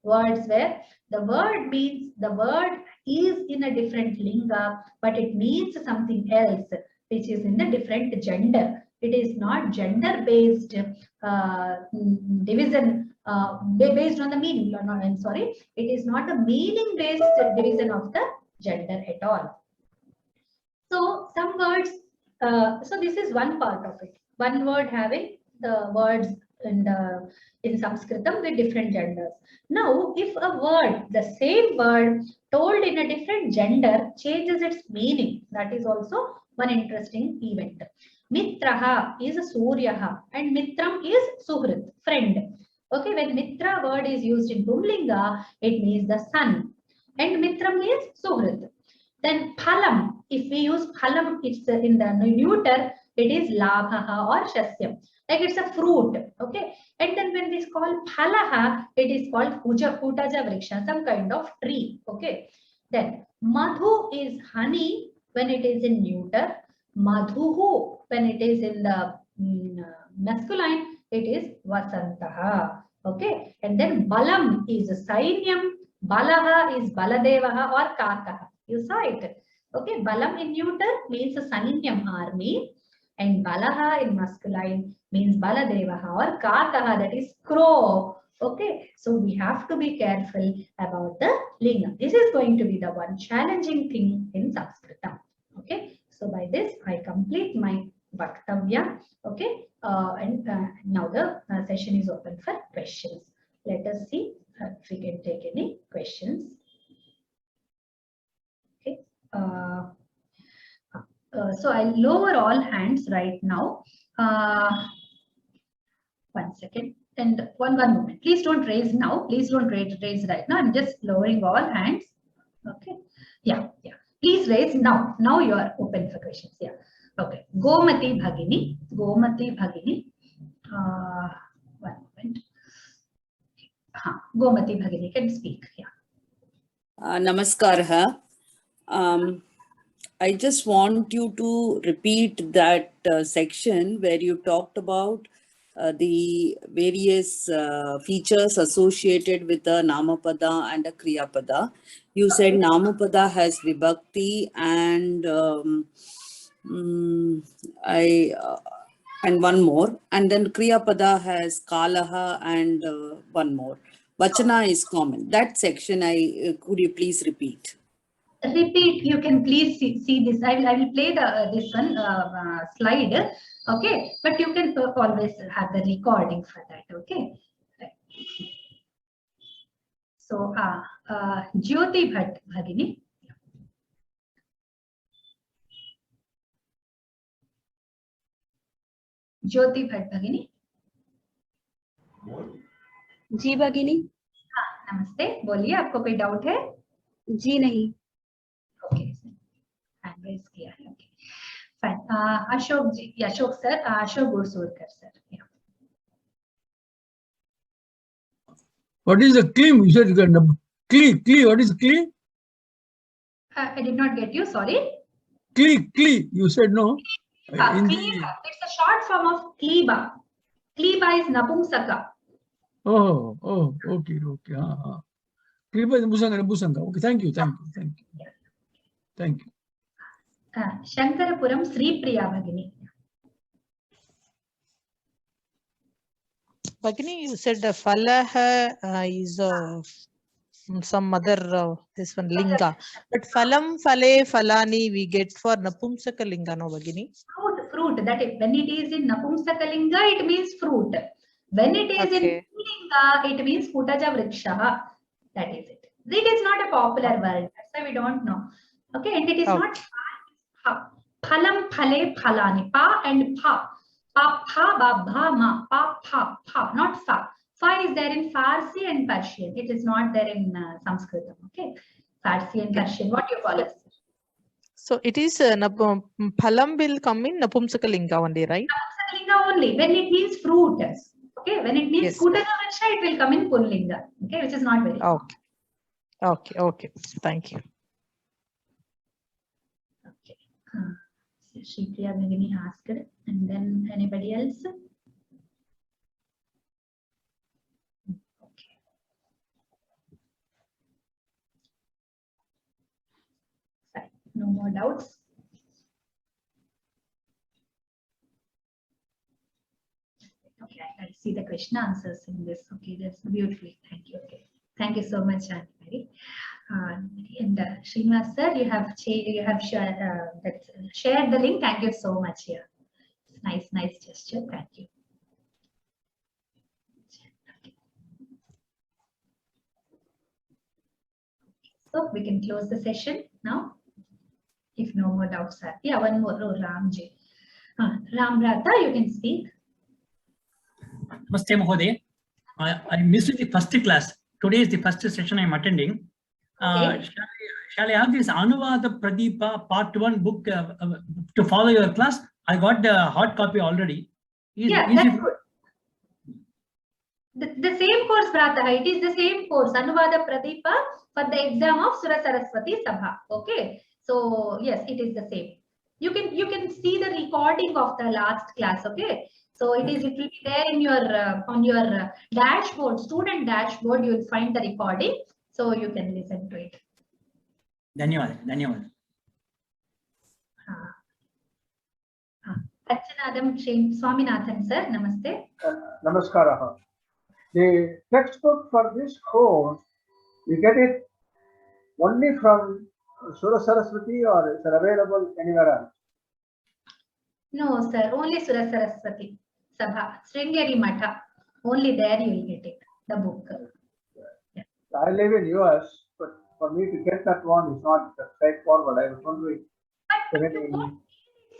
words where the word is in a different linga, but it means something else, which is in the different gender. It is not gender-based division based on the meaning. No, I'm sorry. It is not a meaning-based division of the gender at all. So some words. So this is one part of it. One word having the words in Sanskritam with different genders. Now, if a word, the same word told in a different gender changes its meaning, that is also one interesting event. Mitraha is Suryaha and Mitram is Suhrit, friend. Okay, when Mitra word is used in Pumlinga, it means the sun. And Mitram means Suhrit. Then Phalam, if we use Phalam, it's in the neuter, it is Labhaha or Shasyam. Like it's a fruit, okay? And then when this called Phalaha, it is called Putaja Vriksha, some kind of tree, okay? Then Madhu is honey when it is in neuter. Madhuhu when it is in the masculine, it is Vasantaha, okay? And then Balam is Sainyam, Balaha is Baladevaha or Kakaha. You saw it, okay? Balam in neuter means a Sainyam army, and Balaha in masculine means Baladevaha or Kakaha, that is crow. Okay, so we have to be careful about the lingam. This is going to be the one challenging thing in Sanskritam. Okay, so by this I complete my Vaktavya. Okay, and now the session is open for questions. Let us see if we can take any questions. Okay. So I'll lower all hands right now. One second and one moment. Please don't raise now. Please don't raise right now. I'm just lowering all hands. Okay. Yeah. Please raise now. Now you are open for questions. Yeah. Okay. Gomati Bhagini. One moment. Gomati Bhagini can speak. Yeah. Namaskar. I just want you to repeat that section where you talked about the various features associated with a Namapada and a Kriyapada. You said Namapada has Vibhakti and and one more, and then Kriyapada has Kalaha and one more. Vachana is common. That section, could you please repeat? Repeat. You can please see this. I will play this one slide. Okay, but you can always have the recording for that. Okay. So Jyoti Bhatt Bhagini. Jyoti Bhatt Bhagini. Ji Bhagini. नमस्ते, बोलिए, आपको कोई doubt है? जी नहीं. Okay, hand raise किया है. Okay, fine. Ashok ji, Ashok sir, Ashok Gursurkar sir. What is the clean? You said clee. What is clee? I did not get you, sorry. Clee. You said no. Kleba. It's a short form of kleba. Kleba is napumsaka. Oh, okay. Kleba is Busanga. Okay, thank you. Shankarapuram Sri Priya Bhagini. Bhagini, you said the Falah is some other, this one, Linga. But Phalam, Phale, Phalani, we get for Napumsaka Linga, no, Bhagini? Fruit. That is, when it is in Napumsaka Linga, it means fruit. When it is in Linga, it means Putaja Vriksha. That is it. It is not a popular word. That's why we don't know. Okay, and it is not pa. Phalam, Phale, Phalani. Pa and Pa. Pa, Pha, Ba, Bha, Ma. Pa, Pa, not Fa. Fa is there in Farsi and Persian. It is not there in Sanskrit. Okay, Farsi and Persian. What you call it? So it is Phalam will come in Napumsaka Linga only, right? Napumsaka Linga only when it means fruit. Okay, when it means Putaja Vriksha, it will come in Pullinga. Okay, which is not very Okay. Thank you. Okay. So Shri Priya Bhagini asked, and then anybody else? Okay. Fine. No more doubts. Okay, I see the question answers in this. Okay, that's beautiful. Thank you. Okay, thank you so much, Aunt Mary. And Srinivas sir, you have shared the link. Thank you so much here. Nice gesture. Thank you. Okay. So we can close the session now. If no more doubts are. Yeah, one more. Oh, Ramji. Ram Brata, you can speak. Namaste, Mahoday. I missed the first class. Today is the first session I am attending. Okay. Shall I have this Anuvada Pradepa Part 1 book to follow your class? I got the hard copy already. Yeah, that's good. The same course, Brata. It is the same course, Anuvada Pradepa, for the exam of Sura Saraswati Sabha. Okay. So yes, it is the same. You can see the recording of the last class. Okay. So it will be there in your on your dashboard, student dashboard. You will find the recording, so you can listen to it. Dhanyawad. Archanadam Swaminathan sir, namaste. Namaskara. The textbook for this course, you get it only from Sura Saraswati, or is it available anywhere else? No, sir, only Sura Saraswati Sabha, Sringeri Matha. Only there you will get it, the book. Yeah. I live in US, but for me to get that one is not straightforward. I was wondering.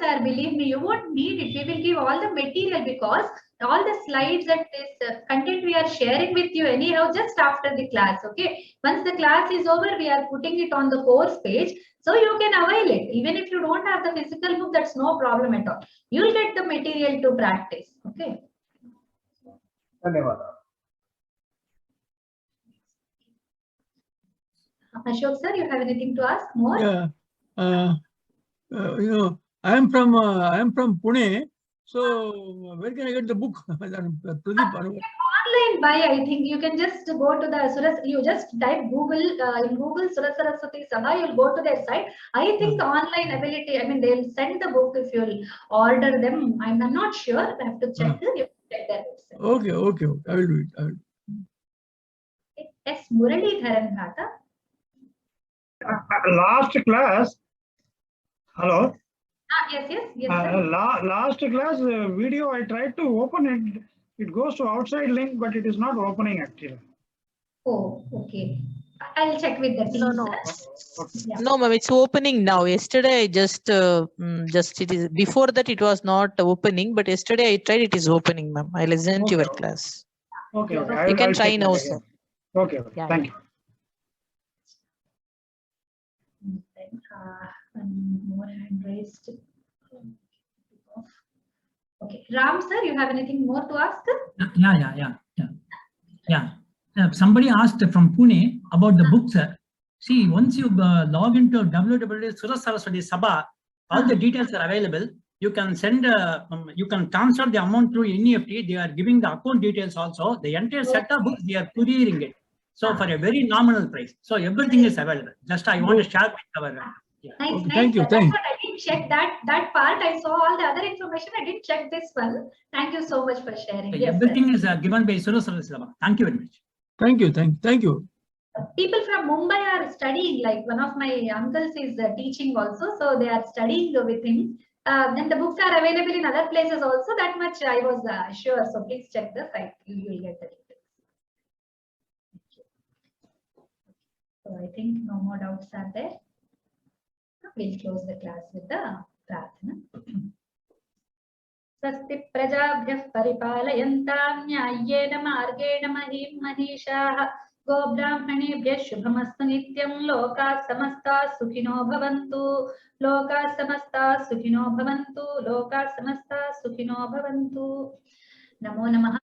Sir, believe me, you won't need it. We will give all the material, because all the slides and this content we are sharing with you anyhow just after the class. Okay, once the class is over, we are putting it on the course page, so you can avail it. Even if you don't have the physical book, that's no problem at all. You'll get the material to practice. Okay. Dhanyawad. Ashok sir, you have anything to ask more? Yeah. I am from Pune. So where can I get the book? Online buy, I think you can just go to the you just type Google in Google Sura Saraswati Sabha, you'll go to their site. I think online ability, I mean, they'll send the book if you'll order them. I'm not sure. I have to check. You check their website. Okay. I will do it. Yes, Murali Dharan Bhata. Last class. Hello. Yes, sir. Last class video, I tried to open it. It goes to outside link, but it is not opening actually. Oh, okay. I'll check with the team. No. Sir. Yeah. No, ma'am, it's opening now. Yesterday, I just it is before that it was not opening, but yesterday I tried. It is opening, ma'am. I listened to your class. Okay. You can try now, sir. Okay. Yeah, Thank you. Then, one more hand raised. Okay, Ram sir, you have anything more to ask? Yeah. Somebody asked from Pune about the books. See, once you log into www.surasaraswati all the details are available. You can send, you can transfer the amount through NEFT. They are giving the account details also. The entire set of books, they are couriering it. So for a very nominal price. So everything is available. Just I want to share with our. Nice, Okay, nice. thank you, That's thank what I didn't check that part. I saw all the other information. I didn't check this one. Thank you so much for sharing. Yes, Everything is given by Surasaraswati. Thank you very much. Thank you. People from Mumbai are studying, like one of my uncles is teaching also, so they are studying with him. And the books are available in other places also. That much I was sure. So please check the site. You will get the details. So I think no more doubts are there. We'll close the class with the prarthana. स्वस्ति प्रजाभ्यः परिपालयन्तां न्याय्येन मार्गेण महीं मनीषाः गोब्राह्मणेभ्यः शुभमस्तु नित्यं लोकाः समस्ताः सुखिनो भवन्तु लोकाः समस्ताः सुखिनो भवन्तु लोकाः समस्ताः सुखिनो भवन्तु नमो नमः।